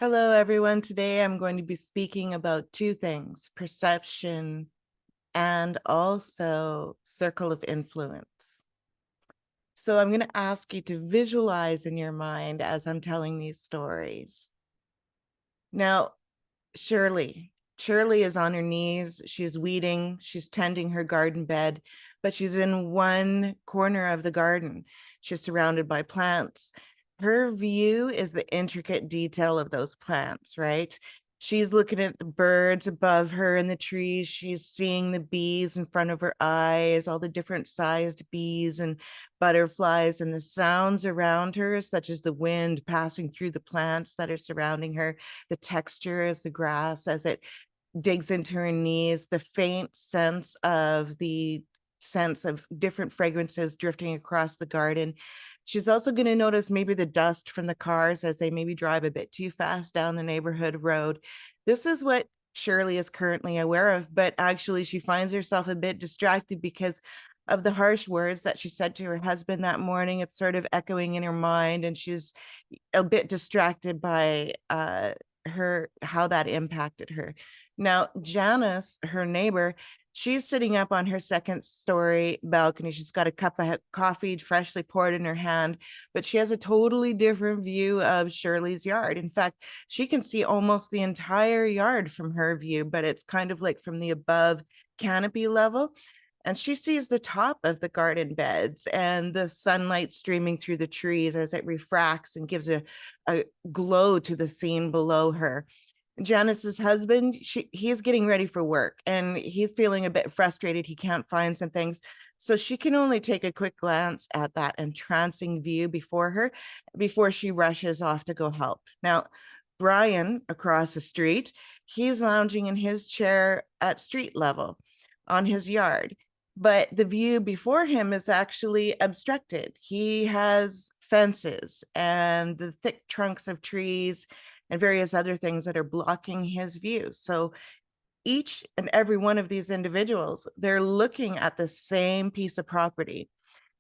Hello, everyone. Today I'm going to be speaking about two things, perception and also circle of influence. So I'm going to ask you to visualize in your mind as I'm telling these stories. Now, Shirley is on her knees. She's weeding, she's tending her garden bed, but she's in one corner of the garden. She's surrounded by plants. Her view is the intricate detail of those plants, right? She's looking at the birds above her in the trees. She's seeing the bees in front of her eyes, all the different sized bees and butterflies, and the sounds around her, such as the wind passing through the plants that are surrounding her, the texture as the grass as it digs into her knees, the faint sense of different fragrances drifting across the garden. She's also going to notice maybe the dust from the cars as they maybe drive a bit too fast down the neighborhood road. This is what Shirley is currently aware of, but actually she finds herself a bit distracted because of the harsh words that she said to her husband that morning. It's sort of echoing in her mind, and she's a bit distracted by her how that impacted her. Now, Janice, her neighbor, she's sitting up on her second story balcony. She's got a cup of coffee freshly poured in her hand, but she has a totally different view of Shirley's yard. In fact, she can see almost the entire yard from her view, but it's kind of like from the above canopy level. And she sees the top of the garden beds and the sunlight streaming through the trees as it refracts and gives a glow to the scene below her. Janice's husband, he's getting ready for work and he's feeling a bit frustrated. He can't find some things. So she can only take a quick glance at that entrancing view before her before she rushes off to go help. Now, Brian across the street, he's lounging in his chair at street level on his yard, but the view before him is actually obstructed. He has fences and the thick trunks of trees and various other things that are blocking his view. So each and every one of these individuals, they're looking at the same piece of property.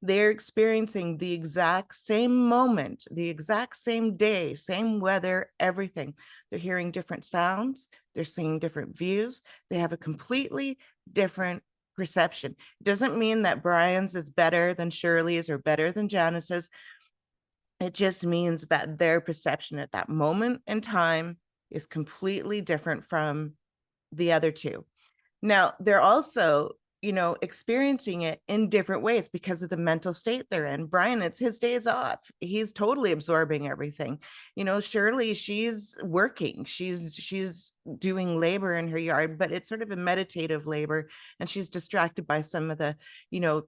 They're experiencing the exact same moment, the exact same day, same weather, everything. They're hearing different sounds, they're seeing different views, they have a completely different perception. It doesn't mean that Brian's is better than Shirley's or better than Janice's. It just means that their perception at that moment in time is completely different from the other two. Now, they're also, experiencing it in different ways because of the mental state they're in. Brian, it's his days off. He's totally absorbing everything. Shirley, she's working. She's doing labor in her yard, but it's sort of a meditative labor, and she's distracted by some of the,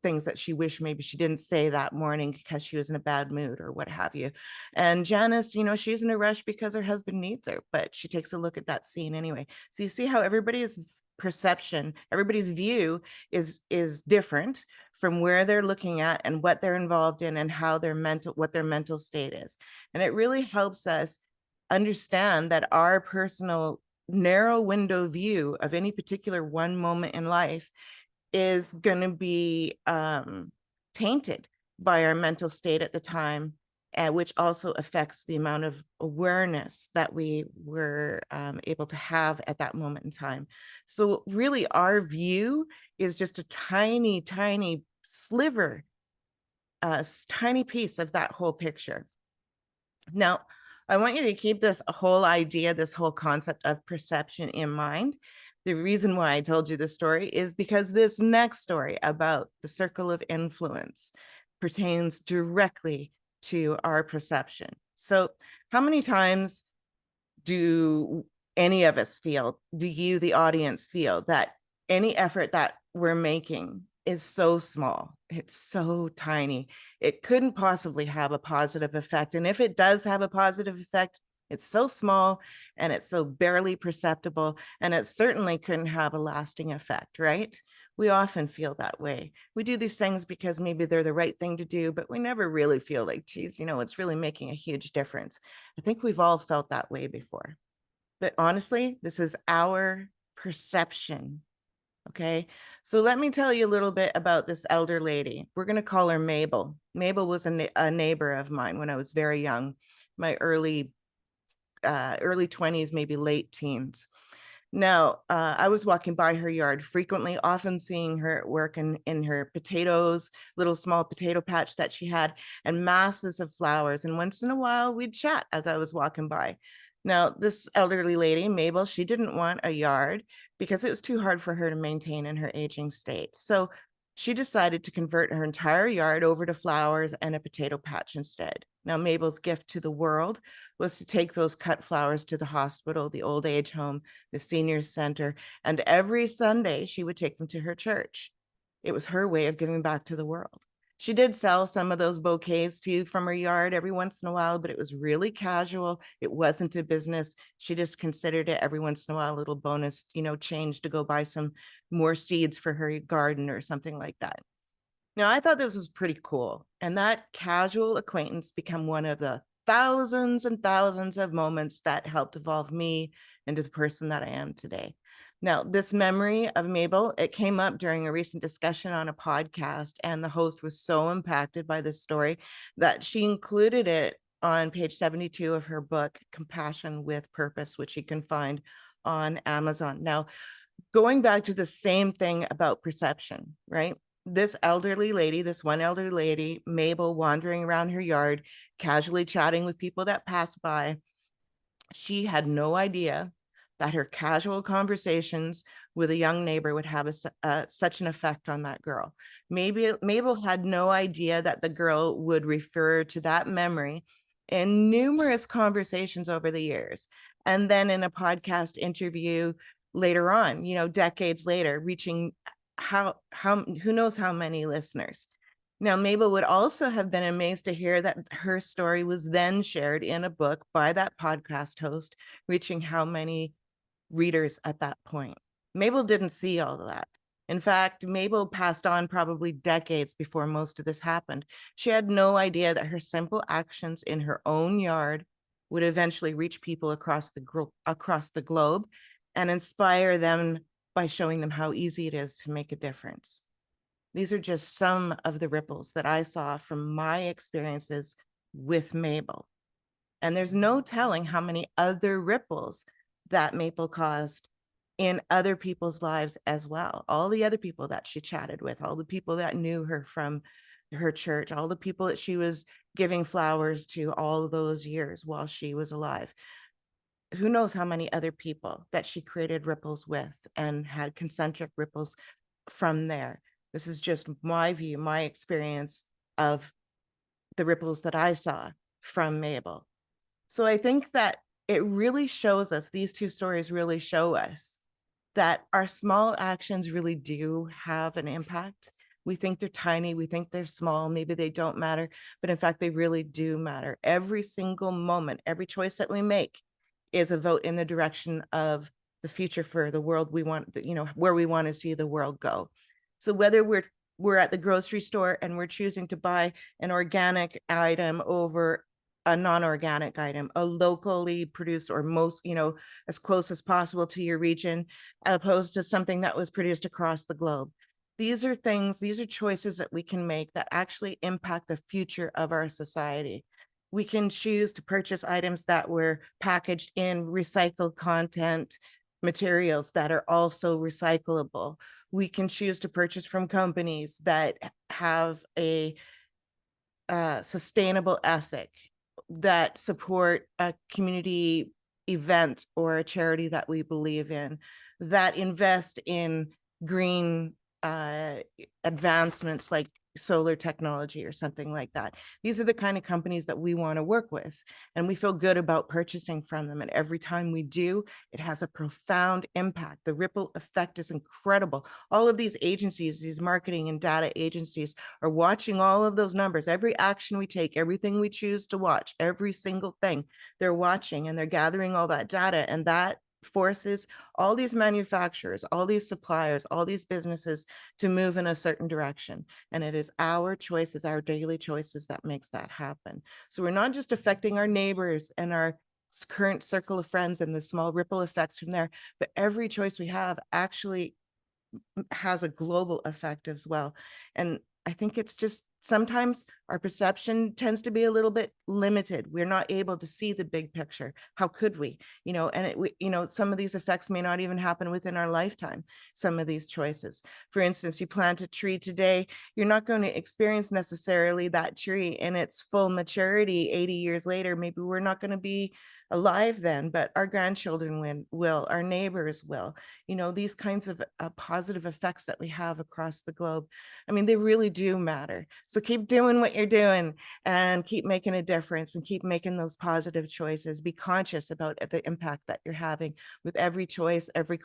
things that she wished maybe she didn't say that morning because she was in a bad mood or what have you. And Janice, she's in a rush because her husband needs her, but she takes a look at that scene anyway. So you see how everybody's perception, everybody's view is different from where they're looking at and what they're involved in and how what their mental state is. And it really helps us understand that our personal narrow window view of any particular one moment in life is going to be tainted by our mental state at the time, which also affects the amount of awareness that we were able to have at that moment in time. So really our view is just a tiny, tiny sliver, a tiny piece of that whole picture. Now, I want you to keep this whole idea, this whole concept of perception in mind. The reason why I told you this story is because this next story about the circle of influence pertains directly to our perception. So, how many times do any of us feel, do you, the audience, feel that any effort that we're making is so small, it's so tiny, it couldn't possibly have a positive effect? And if it does have a positive effect, it's so small and it's so barely perceptible, and it certainly couldn't have a lasting effect, right? We often feel that way. We do these things because maybe they're the right thing to do, but we never really feel like, geez, it's really making a huge difference. I think we've all felt that way before. But honestly, this is our perception. Okay. So let me tell you a little bit about this elder lady. We're going to call her Mabel. Mabel was a neighbor of mine when I was very young, my early early 20s, maybe late teens. Now, I was walking by her yard frequently, often seeing her at work in her potatoes, little small potato patch that she had, and masses of flowers. And once in a while, we'd chat as I was walking by. Now, this elderly lady, Mabel, she didn't want a yard because it was too hard for her to maintain in her aging state. So she decided to convert her entire yard over to flowers and a potato patch instead. Now, Mabel's gift to the world was to take those cut flowers to the hospital, the old age home, the seniors center, and every Sunday she would take them to her church. It was her way of giving back to the world. She did sell some of those bouquets too from her yard every once in a while, but it was really casual. It wasn't a business. She just considered it every once in a while a little bonus, change to go buy some more seeds for her garden or something like that. Now, I thought this was pretty cool. And that casual acquaintance became one of the thousands and thousands of moments that helped evolve me into the person that I am today. Now, this memory of Mabel, it came up during a recent discussion on a podcast, and the host was so impacted by this story that she included it on page 72 of her book, Compassion with Purpose, which you can find on Amazon. Now, going back to the same thing about perception, right? This elderly lady, this one elderly lady, Mabel, wandering around her yard, casually chatting with people that pass by, she had no idea that her casual conversations with a young neighbor would have such an effect on that girl. Maybe Mabel had no idea that the girl would refer to that memory in numerous conversations over the years. And then in a podcast interview later on, decades later, reaching how who knows how many listeners. Now, Mabel would also have been amazed to hear that her story was then shared in a book by that podcast host, reaching how many readers at that point. Mabel didn't see all of that. In fact, Mabel passed on probably decades before most of this happened. She had no idea that her simple actions in her own yard would eventually reach people across the globe and inspire them by showing them how easy it is to make a difference. These are just some of the ripples that I saw from my experiences with Mabel. And there's no telling how many other ripples that Mabel caused in other people's lives as well. All the other people that she chatted with, all the people that knew her from her church, all the people that she was giving flowers to all those years while she was alive. Who knows how many other people that she created ripples with and had concentric ripples from there. This is just my view, my experience of the ripples that I saw from Mabel. So I think that it really shows us, these two stories really show us that our small actions really do have an impact. We think they're tiny, we think they're small, maybe they don't matter, but in fact, they really do matter. Every single moment, every choice that we make is a vote in the direction of the future for the world we want, where we want to see the world go. So whether we're at the grocery store and we're choosing to buy an organic item over a non-organic item, a locally produced or most, as close as possible to your region, opposed to something that was produced across the globe. These are choices that we can make that actually impact the future of our society. We can choose to purchase items that were packaged in recycled content materials that are also recyclable. We can choose to purchase from companies that have a sustainable ethic, that support a community event or a charity that we believe in, that invest in green advancements like solar technology or something like that. These are the kind of companies that we want to work with, and we feel good about purchasing from them. And every time we do, it has a profound impact. The ripple effect is incredible. All of these agencies, these marketing and data agencies, are watching all of those numbers. Every action we take, everything we choose to watch, every single thing, they're watching, and they're gathering all that data, and that forces all these manufacturers, all these suppliers, all these businesses to move in a certain direction. And it is our choices, our daily choices, that makes that happen. So we're not just affecting our neighbors and our current circle of friends and the small ripple effects from there, but every choice we have actually has a global effect as well. And I think it's just sometimes our perception tends to be a little bit limited. We're not able to see the big picture. How could we? And some of these effects may not even happen within our lifetime, some of these choices. For instance, you plant a tree today, you're not going to experience necessarily that tree in its full maturity 80 years later. Maybe we're not going to be alive then, but our grandchildren will, our neighbors will, these kinds of positive effects that we have across the globe. I mean, they really do matter. So keep doing what you're doing and keep making a difference and keep making those positive choices. Be conscious about the impact that you're having with every choice, every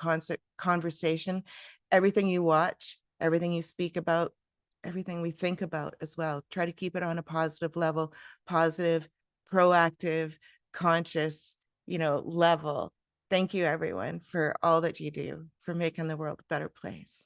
conversation, everything you watch, everything you speak about, everything we think about as well. Try to keep it on a positive level, positive, proactive, conscious, level. Thank you, everyone, for all that you do for making the world a better place.